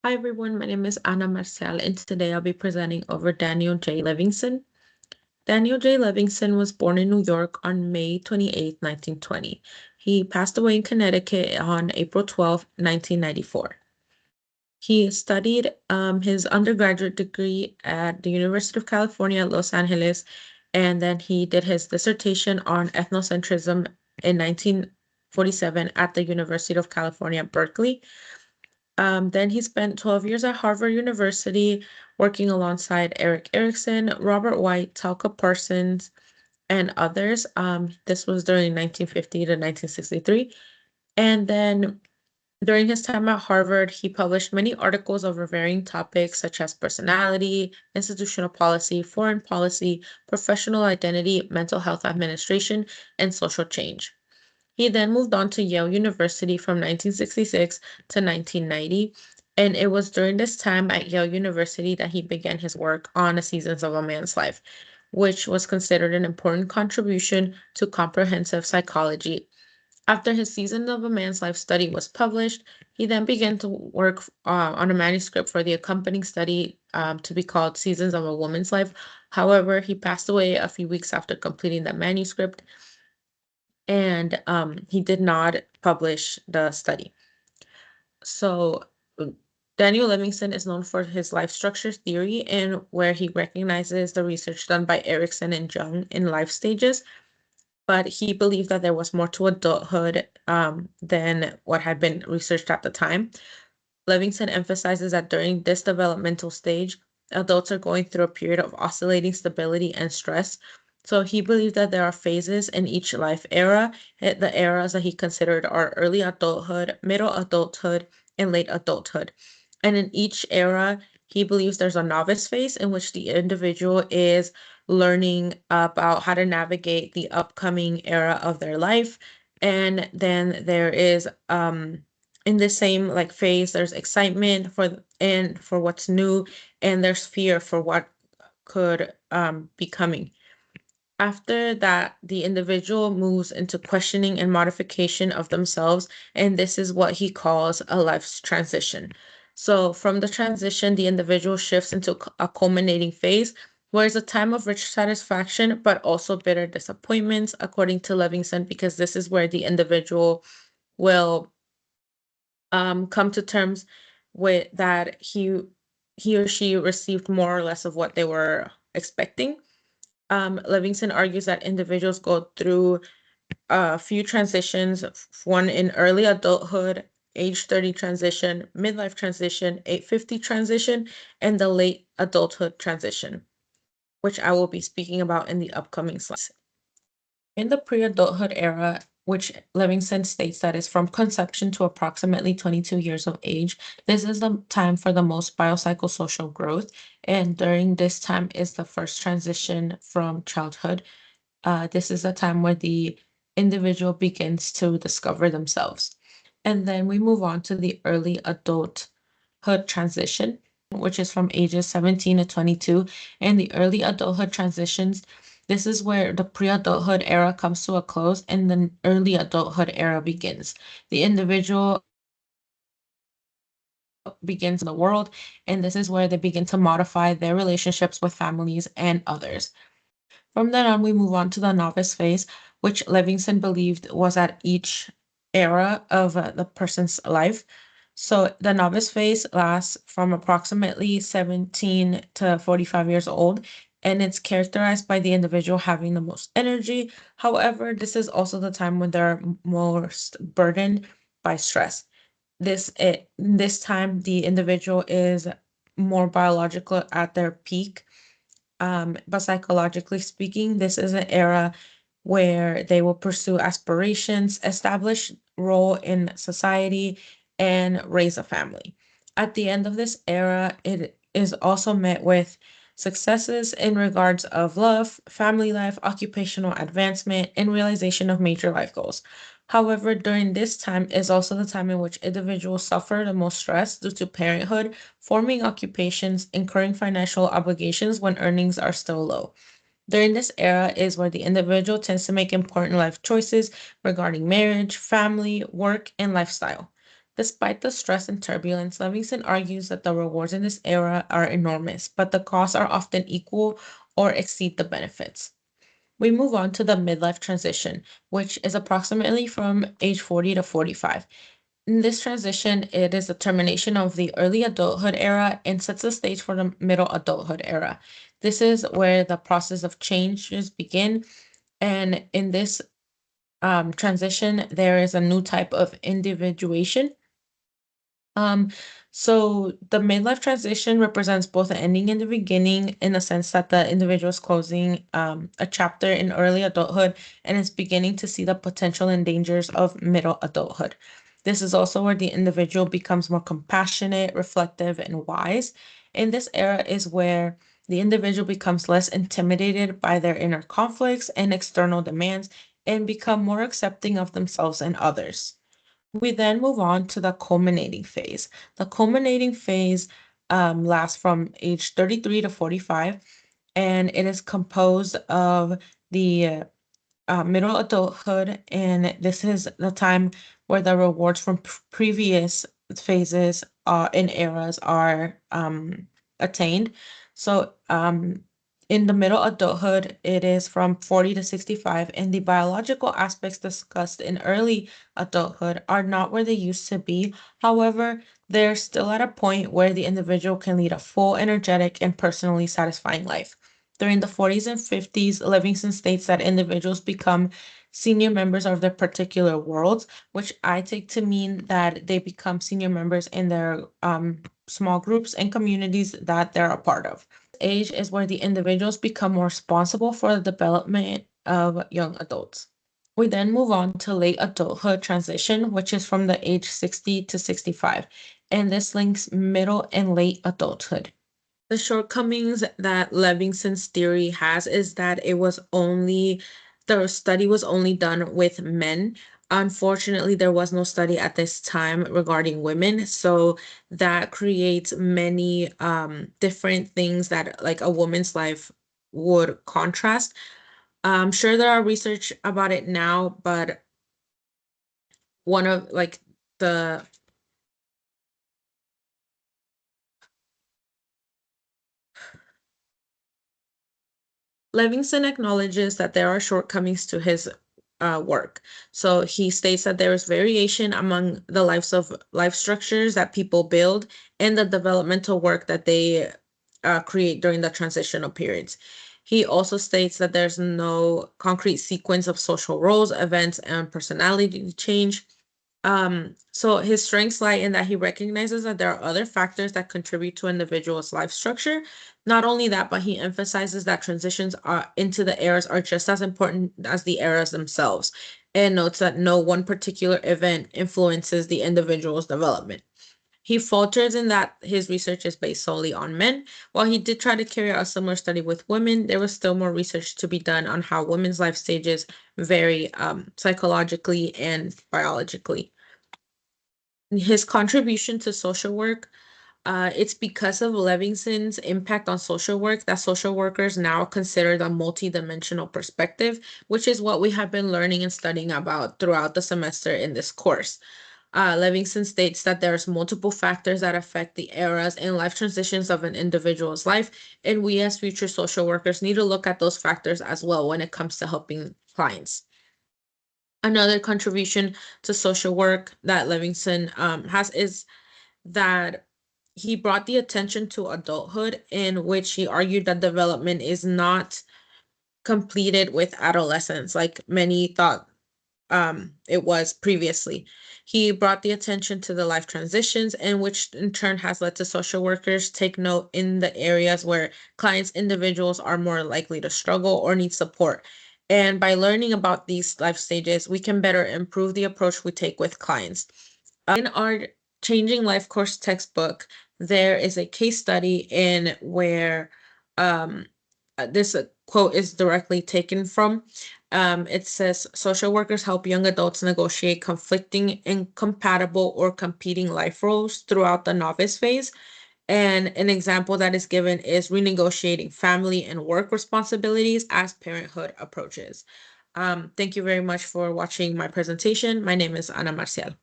Hi everyone, my name is Ana Marcial, and today I'll be presenting over Daniel J. Levinson. Daniel J. Levinson was born in New York on May 28, 1920. He passed away in Connecticut on April 12, 1994. He studied his undergraduate degree at the University of California at Los Angeles, and then he did his dissertation on ethnocentrism in 1947 at the University of California, Berkeley. Then he spent 12 years at Harvard University working alongside Eric Erickson, Robert White, Talcott Parsons, and others. This was during 1950 to 1963. And then during his time at Harvard, he published many articles over varying topics such as personality, institutional policy, foreign policy, professional identity, mental health administration, and social change. He then moved on to Yale University from 1966 to 1990, and it was during this time at Yale University that he began his work on The Seasons of a Man's Life, which was considered an important contribution to comprehensive psychology. After his Season of a Man's Life study was published, he then began to work on a manuscript for the accompanying study to be called Seasons of a Woman's Life. However, he passed away a few weeks after completing that manuscript, and he did not publish the study. So Daniel Livingston is known for his life structure theory, and where he recognizes the research done by Erickson and Jung in life stages, but he believed that there was more to adulthood than what had been researched at the time. Livingston emphasizes that during this developmental stage, adults are going through a period of oscillating stability and stress. So he believed that there are phases in each life era. The eras that he considered are early adulthood, middle adulthood, and late adulthood. And in each era, he believes there's a novice phase in which the individual is learning about how to navigate the upcoming era of their life. And then there is in the same like phase, there's excitement for what's new, and there's fear for what could be coming. After that, the individual moves into questioning and modification of themselves, and this is what he calls a life's transition. So from the transition, the individual shifts into a culminating phase, where it's a time of rich satisfaction, but also bitter disappointments, according to Levinson, because this is where the individual will come to terms with that he or she received more or less of what they were expecting. Livingston argues that individuals go through a few transitions, one in early adulthood, age 30 transition, midlife transition, 850 transition, and the late adulthood transition, which I will be speaking about in the upcoming slides. In the pre-adulthood era, which Livingston states that is from conception to approximately 22 years of age, this is the time for the most biopsychosocial growth. And during this time is the first transition from childhood. This is a time where the individual begins to discover themselves. And then we move on to the early adulthood transition, which is from ages 17 to 22. And the early adulthood transitions, this is where the pre-adulthood era comes to a close and the early adulthood era begins. The individual begins in the world, and this is where they begin to modify their relationships with families and others. From then on, we move on to the novice phase, which Livingston believed was at each era of the person's life. So the novice phase lasts from approximately 17 to 45 years old, and it's characterized by the individual having the most energy. However, this is also the time when they're most burdened by stress. This time the individual is more biological at their peak, but psychologically speaking, this is an era where they will pursue aspirations, establish role in society, and raise a family. At the end of this era, it is also met with successes in regards of love, family life, occupational advancement, and realization of major life goals. However, during this time is also the time in which individuals suffer the most stress due to parenthood, forming occupations, incurring financial obligations when earnings are still low. During this era is where the individual tends to make important life choices regarding marriage, family, work, and lifestyle. Despite the stress and turbulence, Levinson argues that the rewards in this era are enormous, but the costs are often equal or exceed the benefits. We move on to the midlife transition, which is approximately from age 40 to 45. In this transition, it is the termination of the early adulthood era and sets the stage for the middle adulthood era. This is where the process of changes begin, and in this transition, there is a new type of individuation. Um, so the midlife transition represents both an ending and the beginning in the sense that the individual is closing a chapter in early adulthood and is beginning to see the potential and dangers of middle adulthood. This is also where the individual becomes more compassionate, reflective, and wise. In this era is where the individual becomes less intimidated by their inner conflicts and external demands and become more accepting of themselves and others. We then move on to the culminating phase. The culminating phase lasts from age 33 to 45, and it is composed of the middle adulthood, and this is the time where the rewards from previous phases and eras are attained. So, in the middle adulthood, it is from 40 to 65, and the biological aspects discussed in early adulthood are not where they used to be. However, they're still at a point where the individual can lead a full, energetic, and personally satisfying life. During the 40s and 50s, Levinson states that individuals become senior members of their particular worlds, which I take to mean that they become senior members in their small groups and communities that they're a part of. Age is where the individuals become more responsible for the development of young adults. We then move on to late adulthood transition, which is from the age 60 to 65, and this links middle and late adulthood. The shortcomings that Levinson's theory has is that the study was only done with men. Unfortunately, there was no study at this time regarding women, so that creates many different things that like a woman's life would contrast. I'm sure there are research about it now, but one of like the Levinson acknowledges that there are shortcomings to his work. So he states that there is variation among the life structures that people build and the developmental work that they create during the transitional periods. He also states that there's no concrete sequence of social roles, events, and personality change. So his strengths lie in that he recognizes that there are other factors that contribute to an individual's life structure. Not only that, but he emphasizes that transitions into the eras are just as important as the eras themselves, and notes that no one particular event influences the individual's development. He falters in that his research is based solely on men. While he did try to carry out a similar study with women, there was still more research to be done on how women's life stages vary psychologically and biologically. His contribution to social work, it's because of Levinson's impact on social work that social workers now consider the multidimensional perspective, which is what we have been learning and studying about throughout the semester in this course. Levinson states that there's multiple factors that affect the eras and life transitions of an individual's life, and we as future social workers need to look at those factors as well when it comes to helping clients. Another contribution to social work that Levinson has is that he brought the attention to adulthood, in which he argued that development is not completed with adolescence, like many thought it was previously. He brought the attention to the life transitions, and which in turn has led to social workers take note in the areas where clients individuals are more likely to struggle or need support. And by learning about these life stages, we can better improve the approach we take with clients. In our Changing Life course textbook, there is a case study in where um, this quote is directly taken from. It says social workers help young adults negotiate conflicting, incompatible, or competing life roles throughout the novice phase. And an example that is given is renegotiating family and work responsibilities as parenthood approaches. Thank you very much for watching my presentation. My name is Ana Marcial.